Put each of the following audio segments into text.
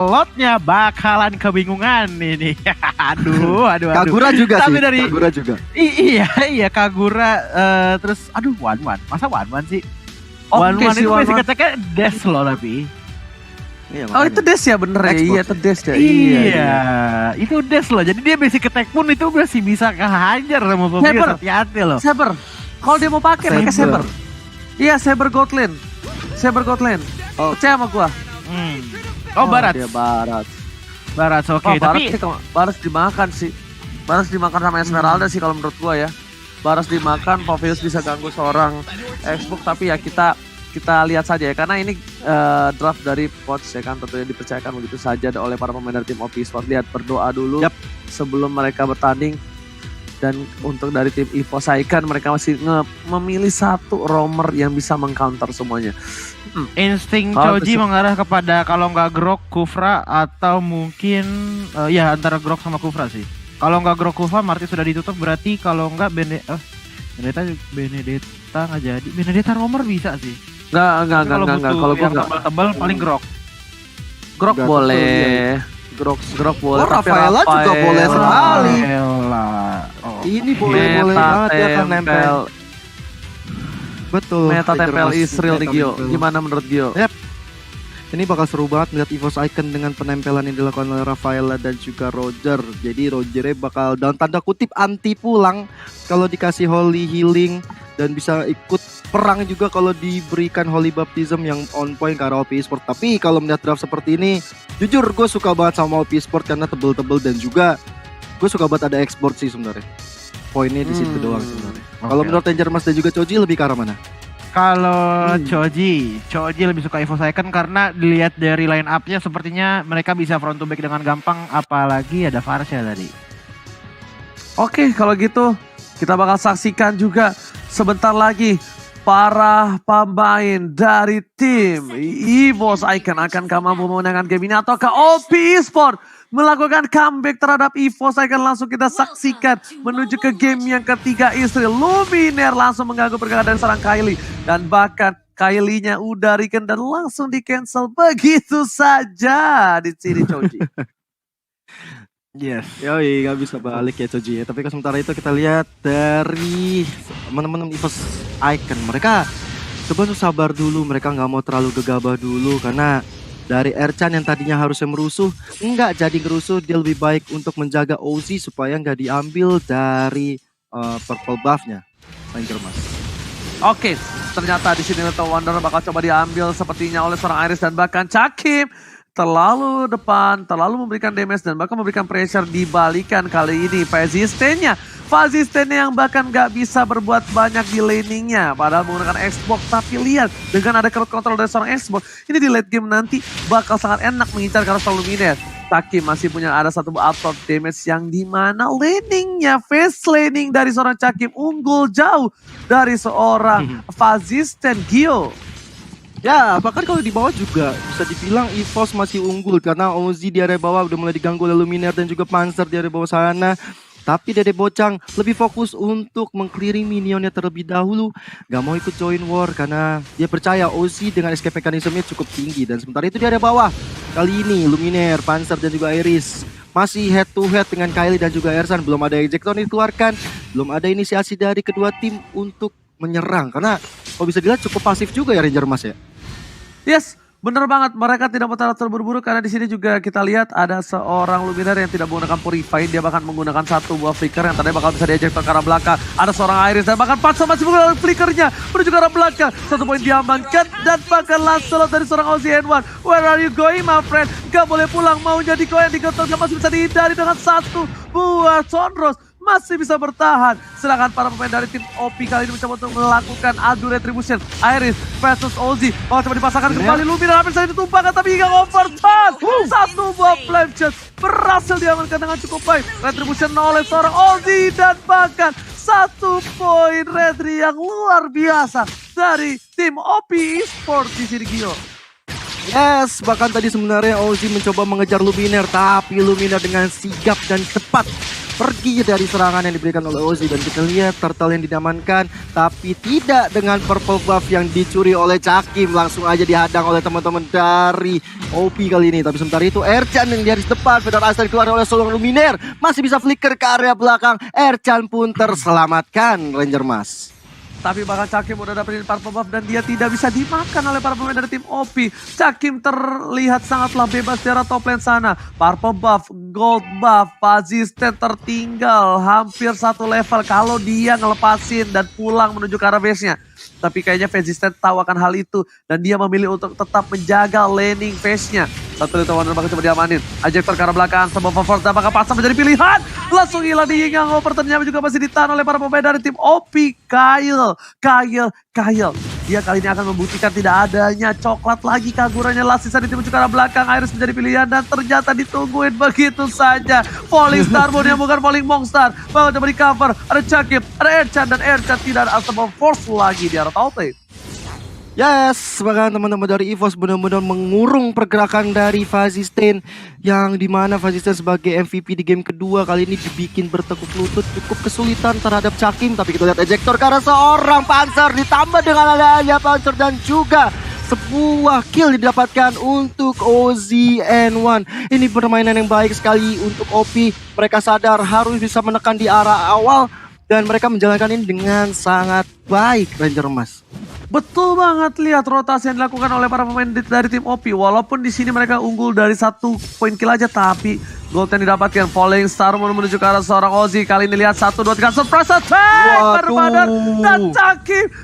Lotnya bakalan kebingungan ini. aduh. Kagura juga Tapi sih. dari Kagura juga. iya Kagura terus aduh One. Masa One sih? Oke One sih, itu One basic One. attack-nya dash loh tapi. Iya, Oh itu Des ya bener ya? Xbox Iya ya. itu Des ya. Iya, itu dash loh. Jadi dia basic attack pun itu masih bisa kehajar sama Saber. Pobius, hati-hati loh. Saber. Kalau dia mau pakai Saber. Saber. Iya Saber Godland. Saber Godland. Oh. Percaya sama gua. Oh, Barat. Dia Barat. Barat oke, Oh, Barat tapi sih, Barat dimakan sih. Barat dimakan sama Esmeralda sih kalau menurut gua ya. Barat dimakan, Povius bisa ganggu seorang Xbox tapi ya kita lihat saja ya karena ini draft dari Pots ya kan tentunya dipercayakan begitu saja oleh para pemain dari tim OP Sport. Lihat berdoa dulu sebelum mereka bertanding dan untuk dari tim Evo Saikan mereka masih memilih satu roamer yang bisa mengcounter semuanya. insting Kalau Choji besok- mengarah kepada kalau nggak Grok, Kufra atau mungkin ya antara Grok sama Kufra sih. Kalau nggak Grok Kufra, Marty sudah ditutup berarti kalau nggak Benedetta nggak jadi. Benedetta roamer bisa sih. Enggak. Kalau gua yang enggak. tebal paling Grok. Grok Enggak, boleh. Grok boleh. Oh, tapi Rafaela juga boleh sekali. Oh. Ini boleh-boleh Meta banget ya kan nempel. tempel. Betul. Meta tempel Ranger Israel nih Meta Gio. tempel. Gimana menurut Gio? Ini bakal seru banget melihat EVOS Icon dengan penempelan yang dilakukan oleh Rafaela dan juga Roger. Jadi Rogernya bakal dalam tanda kutip anti pulang kalau dikasih Holy Healing dan bisa ikut perang juga kalau diberikan Holy Baptism yang on point ke arah OP Sport. Tapi kalau melihat draft seperti ini, jujur gue suka banget sama OP Sport karena tebel-tebel dan juga gue suka banget ada export sih sebenarnya. Poinnya di situ doang sebenarnya. Kalau menurut Ranger Mas dan juga Choji lebih ke arah mana? Kalau Choji lebih suka Evo Second karena dilihat dari line up-nya sepertinya mereka bisa front to back dengan gampang apalagi ada Varsha tadi. Oke, kalau gitu kita bakal saksikan juga sebentar lagi para pemain dari tim EVOS Icon akankah mampu memenangkan game ini ataukah OP Esport melakukan comeback terhadap EVOS Icon. Langsung kita saksikan menuju ke game yang ketiga. Israel Luminaire langsung mengganggu pergerakan dari seorang Kylie dan bahkan Kylie-nya udah regen dan langsung di cancel begitu saja di sini Choji. Yes. Yoi, gak bisa balik ya Choji ya. Tapi sementara itu kita lihat dari teman-teman EVOS Icon. Mereka coba untuk sabar dulu, mereka nggak mau terlalu gegabah dulu karena dari Ercan yang tadinya harusnya merusuh, nggak jadi ngerusuh, dia lebih baik untuk menjaga Ozzy supaya nggak diambil dari purple buff-nya. Ranger Mas. Oke, ternyata di sini Little Wonder bakal coba diambil sepertinya oleh seorang Iris dan bahkan Cakim. Terlalu depan, terlalu memberikan damage dan bahkan memberikan pressure dibalikan kali ini. Fazistennya yang bahkan gak bisa berbuat banyak di laningnya. Padahal menggunakan Xbox, tapi lihat dengan ada crowd control dari seorang Xbox. Ini di late game nanti bakal sangat enak mengincar Carousel Luminaire. Cakim masih punya ada satu output damage yang dimana laningnya, face laning dari seorang Cakim unggul jauh dari seorang Fazisten Gio. Ya, bahkan kalau di bawah juga bisa dibilang EVOS masih unggul karena Ozzy di area bawah udah mulai diganggu oleh Luminaire dan juga Panzer di area bawah sana. Tapi Dede Bocang lebih fokus untuk meng-clearing minionnya terlebih dahulu. Gak mau ikut join war karena dia percaya Ozzy dengan escape mechanism-nya cukup tinggi. Dan sementara itu di area bawah, kali ini Luminaire, Panzer dan juga Iris masih head to head dengan Kylie dan juga Ersan. Belum ada ejecton dikeluarkan, belum ada inisiasi dari kedua tim untuk menyerang. Karena kalau bisa dilihat cukup pasif juga ya Ranger Mas ya. Yes, bener banget. Mereka tidak mau terlalu terburu-buru karena di sini juga kita lihat ada seorang Luminaire yang tidak menggunakan Purify. Dia bahkan menggunakan satu buah flicker yang tadinya bakal bisa diejek ke arah belakang. Ada seorang Iris dan bahkan Patsa masih menggunakan flickernya menuju ke arah belakang. Satu poin diamankan dan bahkan last slot dari seorang Ozzy N1. Where are you going my friend? Gak boleh pulang, mau jadi kau yang digotok. Gak masih bisa dihindari dengan satu buah Sonros. Masih bisa bertahan. Sedangkan para pemain dari tim OP kali ini mencoba untuk melakukan adu retribution. Iris versus Ozzy. Oh, coba dipasangkan kembali. Luminaire hampir saja ditumpahkan tapi hingga overturn. Satu buah flame shot berhasil diamankan dengan cukup baik. Retribution oleh seorang Ozzy dan bahkan satu poin retri yang luar biasa dari tim OP Esports di sini Gio. Yes, bahkan tadi sebenarnya Ozzy mencoba mengejar Luminaire, tapi Luminaire dengan sigap dan cepat pergi dari serangan yang diberikan oleh Ozzy. Dan kita lihat turtle yang diamankan, tapi tidak dengan purple buff yang dicuri oleh Cakim. Langsung aja dihadang oleh teman-teman dari OP kali ini. Tapi sementara itu Ercan yang di garis depan, Fedor Astar keluar oleh Solong Luminer, masih bisa flicker ke area belakang. Ercan pun terselamatkan Ranger Mas. Tapi bahkan Cakim udah dapetin purple buff dan dia tidak bisa dimakan oleh para pemain dari tim OP. Cakim terlihat sangatlah bebas di arah top lane sana. Purple buff, gold buff, Fazisten tertinggal hampir satu level kalau dia ngelepasin dan pulang menuju ke arah base-nya. Tapi kayaknya Fazisten tahu akan hal itu dan dia memilih untuk tetap menjaga laning phase-nya. Satu Little Wonder bakal coba diamanin. Ajektor ke arah belakang, sebuah forward dan bakal pasang menjadi pilihan. Langsung hilang di Yingang Over, ternyata juga masih ditahan oleh para pemain dari tim OP. Kyle. Dia kali ini akan membuktikan tidak adanya coklat lagi keagurannya. Last sisa di tim ke arah belakang, Iris menjadi pilihan dan ternyata ditungguin begitu saja. Falling Starboard yang bukan Falling Monster. Bakal coba di cover, ada Cakim, ada Ercan dan Ercan tidak ada Unstoppable Force lagi di arah top lane. Yes, bahkan teman-teman dari EVOS benar-benar mengurung pergerakan dari Fazisten, yang dimana Fazisten sebagai MVP di game kedua kali ini dibikin bertekuk lutut, cukup kesulitan terhadap Cakim. Tapi kita lihat ejector karena seorang Panzer ditambah dengan adanya Panzer dan juga sebuah kill didapatkan untuk OZN1. Ini permainan yang baik sekali untuk OP. Mereka sadar harus bisa menekan di arah awal dan mereka menjalankan ini dengan sangat baik, Ranger Mas. Betul banget, lihat rotasi yang dilakukan oleh para pemain dari tim OP. Walaupun di sini mereka unggul dari 1 poin kill aja, tapi gold yang didapatkan Falling Star menuju ke arah seorang Ozzy. Kali ini lihat 1, 2, 3 surprise attack berbadan dan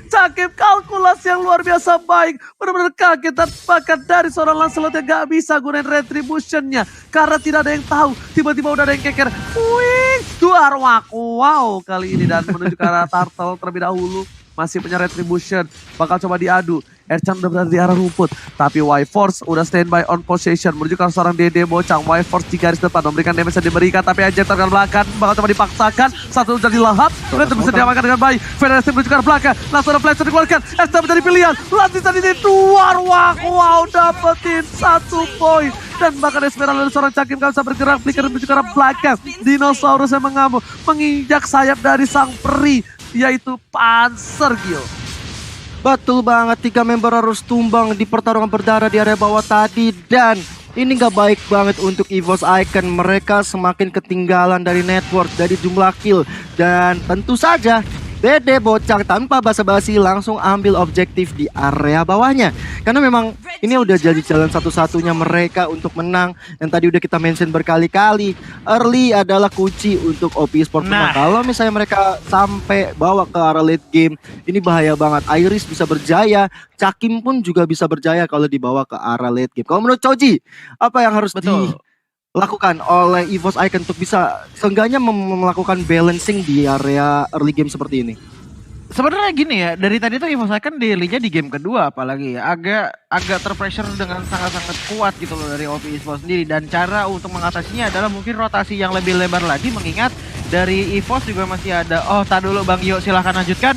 Cakim kalkulasi yang luar biasa baik. Benar-benar kaget dan bahkan dari seorang Lancelot yang gak bisa gunain retributionnya karena tidak ada yang tahu. Tiba-tiba udah ada yang keker. Wih, duar waku. Wow, kali ini dan menuju ke arah Turtle terlebih dahulu. Masih punya retribution, bakal coba diadu. Ercan udah berada di arah rumput, tapi Y-Force udah standby on possession. Menuju ke seorang Dede Bocang, Y-Force di garis depan, memberikan damage yang diberikan, tapi Ajector ke belakang, bakal coba dipaksakan. Satu udah dilahap, dan bisa diamankan dengan baik. Federasi menuju ke belakang, langsung ada flash dikeluarkan. Ercan menjadi pilihan, lanjut tadi ini duar, wow, dapetin 1 poin. Dan bahkan Esmeralda dari seorang Cakim gak bisa bergerak, flicker menuju ke arah belakang. Dinosaurus yang mengamuk, menginjak sayap dari sang peri, yaitu Panzer Gil. Betul banget, 3 member harus tumbang di pertarungan berdarah di area bawah tadi. Dan ini gak baik banget untuk EVOS Icon. Mereka semakin ketinggalan dari network, dari jumlah kill. Dan tentu saja Dede Bocang tanpa basa-basi langsung ambil objektif di area bawahnya. Karena memang ini udah jadi jalan satu-satunya mereka untuk menang. Yang tadi udah kita mention berkali-kali, early adalah kunci untuk OP Sport menang. Kalau misalnya mereka sampai bawa ke arah late game, ini bahaya banget. Iris bisa berjaya, Cakim pun juga bisa berjaya kalau dibawa ke arah late game. Kalau menurut Choji, apa yang harus dilakukan oleh EVOS Icon untuk bisa seenggaknya melakukan balancing di area early game seperti ini? Sebenarnya gini ya, dari tadi tuh EVOS Icon daily-nya di game kedua apalagi ya, agak terpressure dengan sangat-sangat kuat gitu loh dari OP Esports sendiri. Dan cara untuk mengatasinya adalah mungkin rotasi yang lebih lebar lagi, mengingat dari EVOS juga masih ada. Oh, tak dulu Bang Yo, silahkan lanjutkan.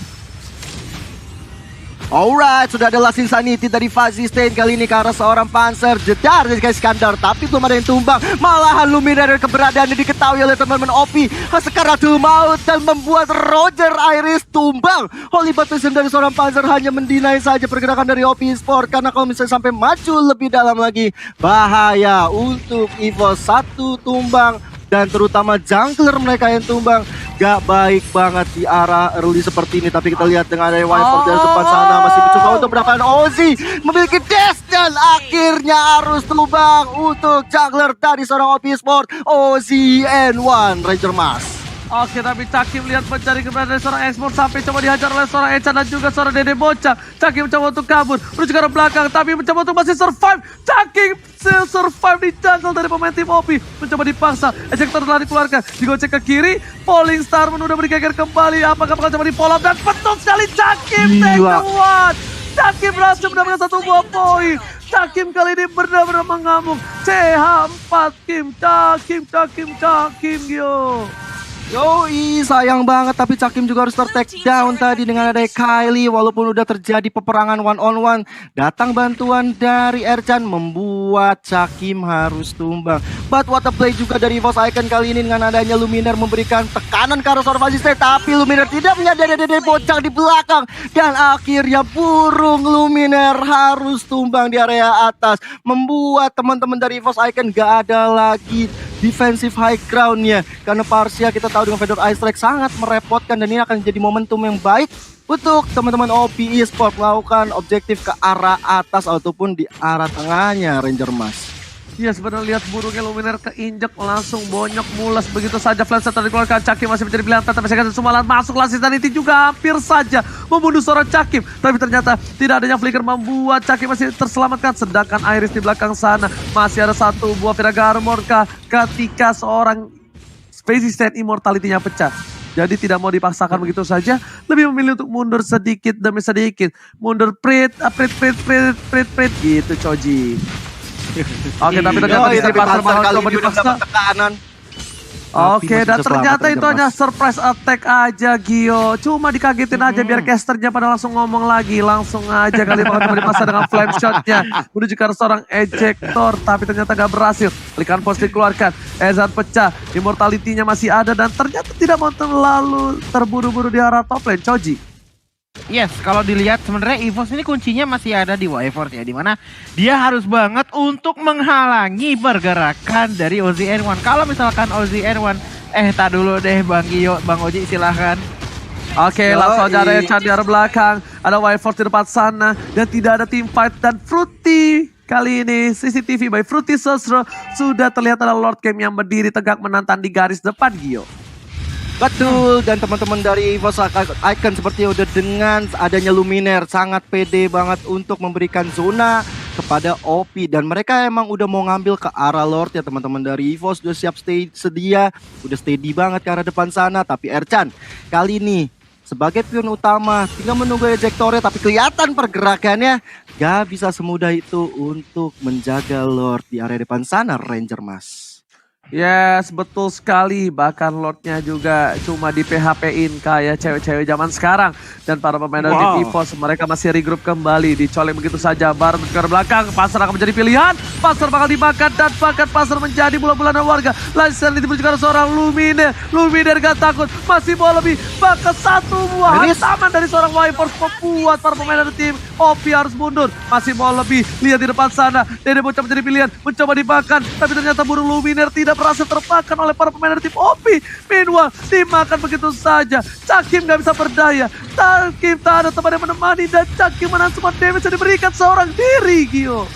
Alright, sudah ada Last Insanity dari Fazisten kali ini ke arah seorang Panzer. Jedar dari guys Skandar, tapi belum ada yang tumbang. Malahan Luminaire keberadaannya diketahui oleh teman-teman OP. Sekaratul maut dan membuat Roger Iris tumbang. Holy Baptism dari seorang Panzer hanya mendinai saja pergerakan dari OP Sport. Karena kalau misalnya sampai maju lebih dalam lagi, bahaya untuk EVOS. 1 tumbang. Dan terutama jungler mereka yang tumbang. Gak baik banget di arah early seperti ini. Tapi kita lihat dengan ada Wiper dari depan sana masih mencoba untuk mendapatkan Ozzy. Memiliki dash dan akhirnya harus tumbang untuk jungler dari seorang OP Sport, OZN1, Ranger Mas. Oke, tapi Cakim lihat mencari keberadaan dari seorang Export sampai coba dihajar oleh seorang Echa dan juga seorang Dede Bocang. Cakim mencoba untuk kabur, menuju ke arah belakang, tapi mencoba untuk masih survive. Cakim survive di jungle dari pemain tim OP. Mencoba dipaksa, ejector telah dikeluarkan, digocek ke kiri. Falling Star udah bergeger kembali, apakah bakal coba di follow up dan betul sekali Cakim take the one. Cakim berhasil mendapatkan 1 buah poin. Cakim kali ini benar-benar mengamuk. CH4 Cakim yo. Yoi, sayang banget tapi Cakim juga harus ter-take down tadi dengan ada Kylie. Walaupun udah terjadi peperangan one on one, datang bantuan dari Ercan membuat Cakim harus tumbang. But what a play juga dari EVOS Icon kali ini dengan adanya Luminar memberikan tekanan ke arah Sorvasi State. Tapi Luminar tidak menyadari ada Bocang di belakang. Dan akhirnya burung Luminar harus tumbang di area atas. Membuat teman-teman dari EVOS Icon gak ada lagi defensive high ground-nya. Karena Parsia kita tahu dengan Fedor Ice Strike sangat merepotkan dan ini akan jadi momentum yang baik untuk teman-teman OP Esport melakukan objektif ke arah atas ataupun di arah tengahnya Ranger Mas. Iya sebenarnya lihat burungnya Luminar keinjek langsung bonyok mulas begitu saja. Flash shot dikeluarkan, Cakim masih menjadi pilihan tapi sekarang Sumalan masuk langsung dan itu juga hampir saja membunuh seorang Cakim. Tapi ternyata tidak adanya flicker membuat Cakim masih terselamatkan. Sedangkan Iris di belakang sana masih ada satu buah Viraga Armor ketika seorang Spacey Stand Immortality-nya pecah. Jadi tidak mau dipaksakan begitu saja, lebih memilih untuk mundur sedikit demi sedikit. Mundur prit gitu Choji. Oke, tapi ternyata di sini Parser bakal coba dipaksa. Oke, dan ternyata itu hanya surprise attack aja Gio. Cuma dikagetin aja biar casternya pada langsung ngomong lagi. Langsung aja kali bakal coba dipaksa dengan flame shotnya. Menuju ke arah seorang ejector, tapi ternyata gak berhasil. Kalikan post dikeluarkan, Ezan pecah, immortality-nya masih ada dan ternyata tidak mau terlalu terburu-buru di arah top lane, Choji. Yes, kalau dilihat sebenarnya EVOS ini kuncinya masih ada di Wyvern ya, dimana dia harus banget untuk menghalangi pergerakan dari OZN1. Kalau misalkan OZN1, tak dulu deh Bang Gio, Bang Oji silahkan. Oke, langsung aja ada Echan di arah belakang, ada Wyvern di depan sana dan tidak ada team fight dan Fruity. Kali ini CCTV by Fruity Sosro sudah terlihat ada Lord Game yang berdiri tegak menantang di garis depan Gio. Betul, dan teman-teman dari EVOS Icon seperti udah dengan adanya Luminar sangat pede banget untuk memberikan zona kepada OP dan mereka emang udah mau ngambil ke arah Lord ya teman-teman dari EVOS udah siap sedia, udah steady banget ke arah depan sana. Tapi Ercan kali ini sebagai pion utama tinggal menunggu ejektornya, tapi kelihatan pergerakannya gak bisa semudah itu untuk menjaga Lord di area depan sana Ranger Mas. Yes, betul sekali. Bahkan Lordnya juga cuma di PHP-in kayak cewek-cewek zaman sekarang. Dan para pemain dari tim EVOS mereka masih regroup kembali. Dicolek begitu saja. Bar ke belakang. Pasar akan menjadi pilihan. Pasar bakal dimakan dan bahkan Pasar menjadi bola-bulanan warga. Lanjut menuju ke seorang Luminar. Luminar gak takut. Masih mau lebih. Bahkan satu buah hantaman dari seorang Wyvern membuat para pemain dari tim OP harus mundur. Masih mau lebih. Lihat di depan sana. Dede Bocah menjadi pilihan. Mencoba dimakan. Tapi ternyata burung Luminar tidak berhasil termakan oleh para pemain dari tim OP. Meanwhile, dimakan begitu saja. Cakim gak bisa berdaya. Cakim tak ada teman yang menemani dan Cakim menang semua damage yang diberikan seorang diri, Gio.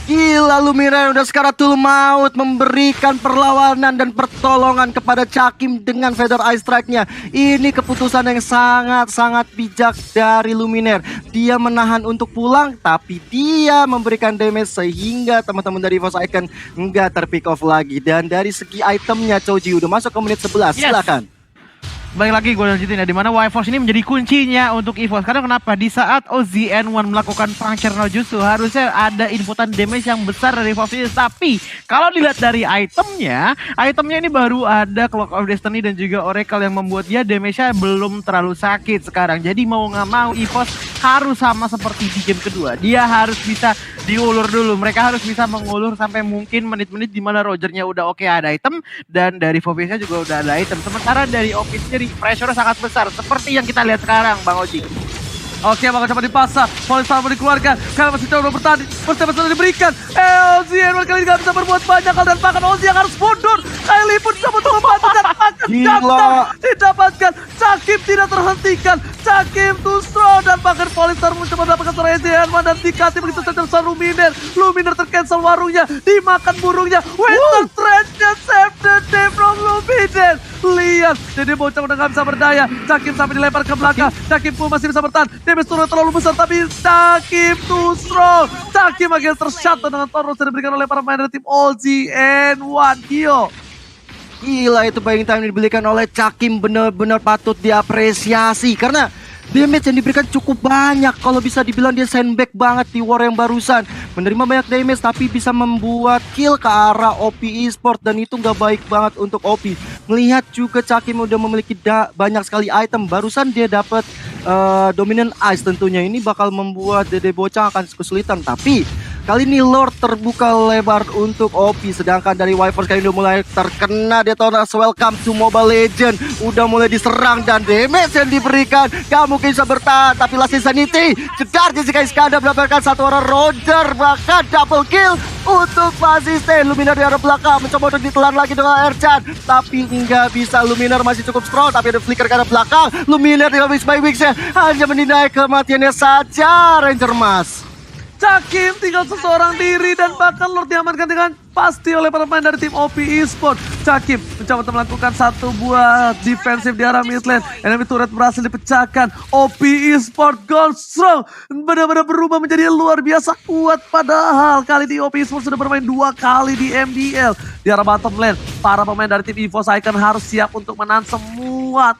Gila, Luminar udah sekaratul maut memberikan perlawanan dan pertolongan kepada Cakim dengan Fedor Ice Strike-nya. Ini keputusan yang sangat-sangat bijak dari Luminar. Dia menahan untuk pulang, tapi dia memberikan damage sehingga teman-teman dari EVOS Icon nggak terpick off lagi. Dan dari segi itemnya, Choji udah masuk ke menit 11, silakan. Baik lagi gue lanjutin ya, dimana Wyvern ini menjadi kuncinya untuk EVOS. Karena kenapa? Di saat OZN1 melakukan puncture no jutsu, harusnya ada inputan damage yang besar dari EVOS ini. Tapi kalau dilihat dari itemnya ini baru ada Clock of Destiny dan juga Oracle yang membuat dia damage-nya belum terlalu sakit sekarang. Jadi mau nggak mau EVOS harus sama seperti di game kedua. Dia harus bisa diulur dulu. Mereka harus bisa mengulur sampai mungkin menit-menit dimana Rogernya udah oke ada item dan dari Foviesnya juga udah ada item. Sementara dari Office pressure sangat besar seperti yang kita lihat sekarang Bang Oji. Oke, bakal coba dipasang. Polistar mau dikeluarkan. Kalian masih coba bertanding. Persiapan sudah diberikan. OZN1 kali ini gak bisa berbuat banyak hal dan bahkan Ozi yang harus mundur. Kylie pun coba untuk membantu dan akan didapatkan. Cakim tidak terhentikan. Cakim to throw dan bahkan Polistar mencoba mendapatkan seorang OZN1 dan dikasih begitu saja sama Luminar. Luminar tercancel warungnya. Dimakan burungnya. Winter Thread-nya save the day from Luminar. Lihat, jadi Bocah udah gak bisa berdaya. Cakim sampai dilempar ke belakang. Cakim pun masih bisa bertahan. Damage turun terlalu besar tapi Cakim too strong. Cakim akhirnya tershut dengan Torus yang diberikan oleh para pemain dari tim OZN1. Gio. Gila, itu buying time yang diberikan oleh Cakim benar-benar patut diapresiasi. Karena Damage yang diberikan cukup banyak. Kalau bisa dibilang dia sandbag banget di war yang barusan. Menerima banyak damage tapi bisa membuat kill ke arah OP Esport. Dan itu nggak baik banget untuk OP. Melihat juga Cakim udah memiliki banyak sekali item. Barusan dia dapat Dominant Ice tentunya. Ini bakal membuat Dede Bocang akan kesulitan. Tapi kali ini Lord terbuka lebar untuk OP. Sedangkan dari Wifers kali ini udah mulai terkena Detonas. Welcome to Mobile Legend. Udah mulai diserang dan damage yang diberikan gak mungkin bisa bertahan. Tapi Last Insanity jedar Jessica Iskandar mendapatkan satu orang Roger. Bahkan double kill untuk Fasisten. Luminar di arah belakang mencoba untuk ditelan lagi dengan Ercan. Tapi nggak bisa. Luminar masih cukup strong. Tapi ada flicker ke arah belakang. Luminar dengan Wix by Wix hanya mendinai kematiannya saja Ranger Mas. Cakim tinggal seseorang diri dan bahkan Lord diamankan dengan pasti oleh para pemain dari tim OP Esport. Cakim mencoba untuk melakukan satu buah defensif di arah mid lane. Enemy turret berhasil dipecahkan. OP Esport gone strong. Benar-benar berubah menjadi luar biasa kuat. Padahal kali ini OP Esport sudah bermain 2 kali di MDL. Di arah bottom lane, para pemain dari tim EVOS Icon harus siap untuk menahan semua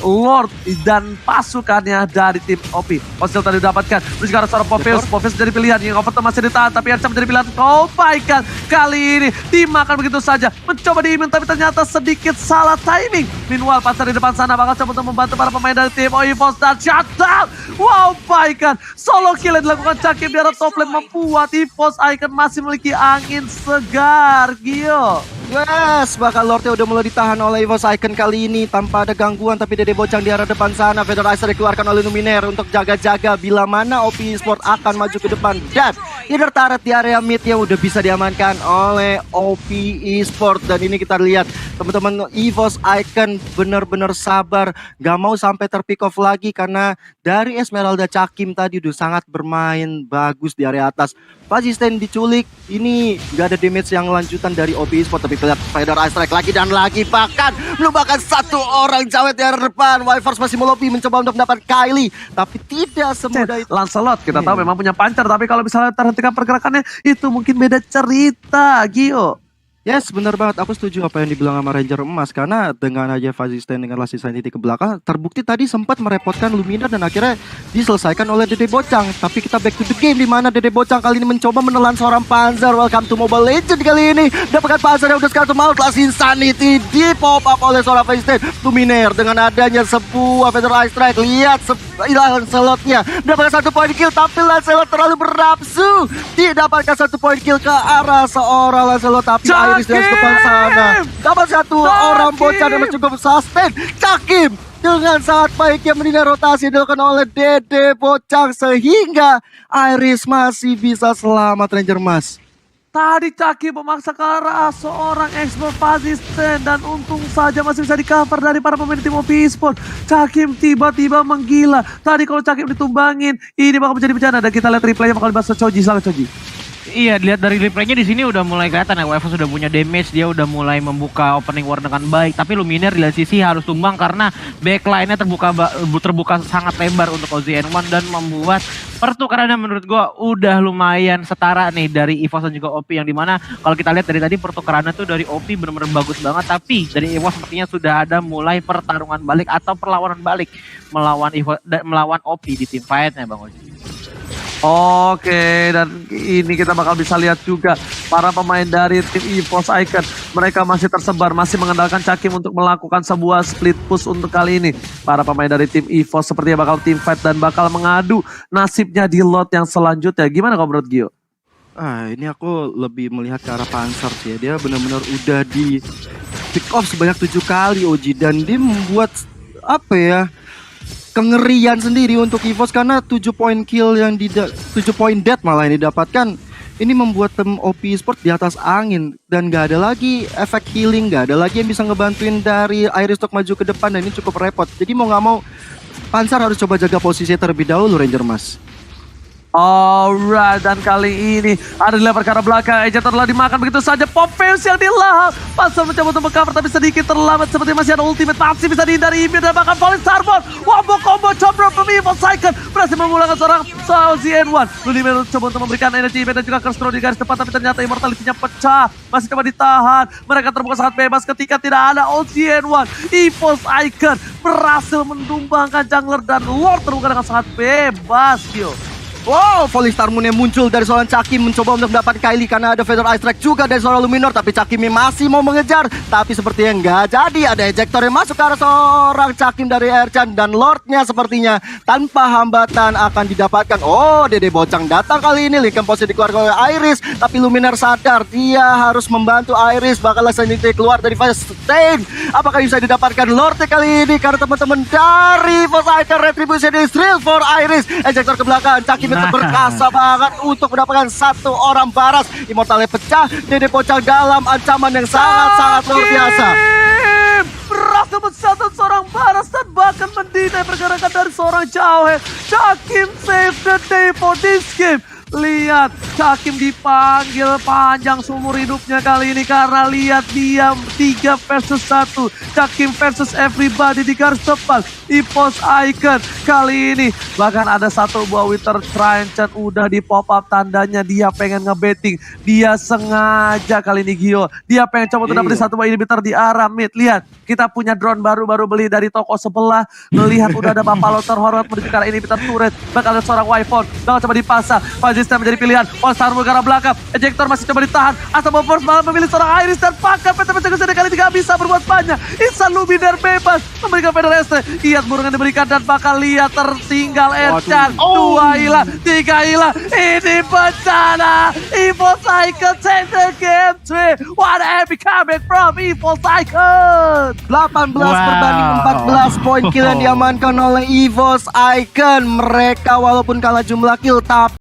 Lord dan pasukannya dari tim OP. Hostel tadi didapatkan. Terus sekarang seorang Popils. Popils menjadi pilihan. Yang Overton masih ditahan. Tapi Ercan menjadi pilihan. Kebaikan kali ini dimakan begitu saja. Mencoba diimin tapi ternyata sedikit salah timing. Meanwhile Pasar di depan sana bakal coba untuk membantu para pemain dari tim EVOS dan shutdown. Wow, baikan. Solo kill yang dilakukan Cakim di arah top lane membuat EVOS Icon masih memiliki angin segar. Gio. Yes, bahkan Lordnya udah mulai ditahan oleh EVOS Icon kali ini tanpa ada gangguan. Tapi Dede Bocang di arah depan sana. Federizer dikeluarkan oleh Luminaire untuk jaga-jaga bila mana OP Esport akan maju ke depan. Dan Inner turret di area mid yang udah bisa diamankan oleh OP Esport. Dan ini kita lihat teman-teman EVOS Icon benar-benar sabar. Gak mau sampai terpick off lagi karena dari Esmeralda Cakim tadi udah sangat bermain bagus di area atas. Fasisten diculik, ini gak ada damage yang lanjutan dari OP Esport. Tapi lihat Spider Ice Strike lagi dan lagi. Bahkan melupakan satu orang cawet di arah depan. Wifers masih melobi mencoba untuk mendapat Kylie. Tapi tidak semudah itu. Lancelot kita tahu memang punya pancar. Tapi kalau misalnya terhentikan pergerakannya itu mungkin beda cerita. Gio. Yes, benar banget. Aku setuju apa yang dibilang sama Ranger Emas. Karena dengan aja Fasisten dengan Last Insanity ke belakang, terbukti tadi sempat merepotkan Luminar dan akhirnya diselesaikan oleh Dede Bocang. Tapi kita back to the game di mana Dede Bocang kali ini mencoba menelan seorang Panzer. Welcome to Mobile Legend kali ini. Dapatkan Panzer yang udah sekarang maut. Last Insanity di pop up oleh seorang Fasisten. Luminar dengan adanya sebuah Feather Ice Strike. Lihat Lancelotnya dapatkan 1 point kill. Tapi Lancelot terlalu bernafsu. Didapatkan 1 point kill ke arah seorang Lancelot. Tapi Iris di depan sana dapat satu orang bocah dan cukup sustain. Cakim dengan sangat baiknya menilai rotasi dilakukan oleh Dede Bocang sehingga Iris masih bisa selamat Ranger Mas. Tadi Cakim memaksa ke arah seorang expert Fasisten dan untung saja masih bisa di cover dari para pemain tim OP Esport. Cakim tiba-tiba menggila. Tadi kalau Cakim ditumbangin ini bakal menjadi bencana dan kita lihat replaynya bakal dibahas Choji. Silakan Choji. Iya, dilihat dari replaynya di sini udah mulai kelihatan ya, WFA sudah punya damage, dia udah mulai membuka opening war dengan baik. Tapi Luminar di lain sisi harus tumbang karena backline-nya terbuka sangat lebar untuk OZN1 dan membuat pertukarannya menurut gua udah lumayan setara nih dari EVOS dan juga OP, yang dimana kalau kita lihat dari tadi pertukarannya tuh dari OP bener-bener bagus banget, tapi dari EVOS sepertinya sudah ada mulai pertarungan balik atau perlawanan balik melawan OP di team fight-nya Bang Oji. Oke, dan ini kita bakal bisa lihat juga para pemain dari tim EVOS Icon. Mereka masih tersebar, masih mengandalkan Cakim untuk melakukan sebuah split push untuk kali ini. Para pemain dari tim EVOS sepertinya bakal team fight dan bakal mengadu nasibnya di lot yang selanjutnya. Gimana kalau menurut Gio? Ini aku lebih melihat ke arah Panzer sih ya. Dia benar-benar udah di pick off sebanyak 7 kali Oji. Dan dia membuat apa ya, kengerian sendiri untuk EVOS karena 7 point kill yang 7 point death malah yang didapatkan. Ini membuat tim OP Esport di atas angin dan gak ada lagi efek healing, gak ada lagi yang bisa ngebantuin dari Iris untuk maju ke depan dan ini cukup repot. Jadi mau gak mau Panzer harus coba jaga posisi terlebih dahulu Ranger Mas. Alright, dan kali ini ada dilempar ke arah belakang. Ejector telah dimakan begitu saja. Pop Fuse yang dilahap. Pasal mencoba untuk mengcover tapi sedikit terlambat. Seperti masih ada ultimate. Masih bisa dihindari Imir dan bahkan Falling Starbone. Wombo combo combro from Evil Cycle. Berhasil memulangkan seorang ZN1. Lumimer coba untuk memberikan energi dan juga Curse Throw di garis depan. Tapi ternyata Immortality-nya pecah. Masih coba ditahan. Mereka terbuka sangat bebas ketika tidak ada OGN1. Evil Icon berhasil mendumbangkan jungler dan Lord terbuka dengan sangat bebas. Yo. Wow, Falling Star Moon yang muncul dari seorang Cakim mencoba untuk mendapatkan Kylie karena ada Feather Ice Strike juga dari seorang Luminor, tapi Cakim masih mau mengejar, tapi sepertinya nggak jadi. Ada ejector yang masuk ke arah seorang Cakim dari Ercan dan Lordnya sepertinya tanpa hambatan akan didapatkan. Oh, Dede Bocang datang kali ini, Lincoln Post dikeluarkan oleh Iris, tapi Luminor sadar dia harus membantu Iris, bakal selanjutnya keluar dari Fast Stain. Apakah bisa didapatkan Lordnya kali ini karena teman-teman dari Force Icon Retribution is real for Iris. Ejector ke belakang, Cakim berkasa banget untuk mendapatkan satu orang baras. Immortalnya pecah, Dede Bocang dalam ancaman yang sangat-sangat luar biasa. Berhasil mensatu seorang baras dan bahkan mendinai pergerakan dari seorang Jauhe. Cakim save the day for this game. Lihat, Cakim dipanggil panjang seumur hidupnya kali ini karena lihat dia 3 versus 1. Cakim versus everybody di garis depan. Evos Icon kali ini bahkan ada satu buah Wither Trinket udah di pop up tandanya dia pengen ngebetting. Dia sengaja kali ini Gio. Dia pengen coba untuk dapetin satu buah inhibitor di arah mid. Lihat, kita punya drone baru beli dari toko sebelah. Melihat udah ada Buffalo terhormat menuju ke arah inhibitor turret. Bakal ada seorang Wyvern. Bakal coba dipasang. Fazista menjadi pilihan. All-Star ke arah belakang. Ejector masih coba ditahan. Asal Bombers malah memilih seorang Iris dan pakai peta-peta kali tidak bisa berbuat banyak. Insan Luminar bebas memberikan Federestre. Lihat burung yang diberikan dan bakal lihat tertinggal Ercan. 2 hilang, 3 hilang. Ini bencana. Evil Cycle take the game 3. What a epic comeback from Evil Cycle. 18 berbanding 14 poin kill yang diamankan oleh Evos Icon. Mereka walaupun kalah jumlah kill tapi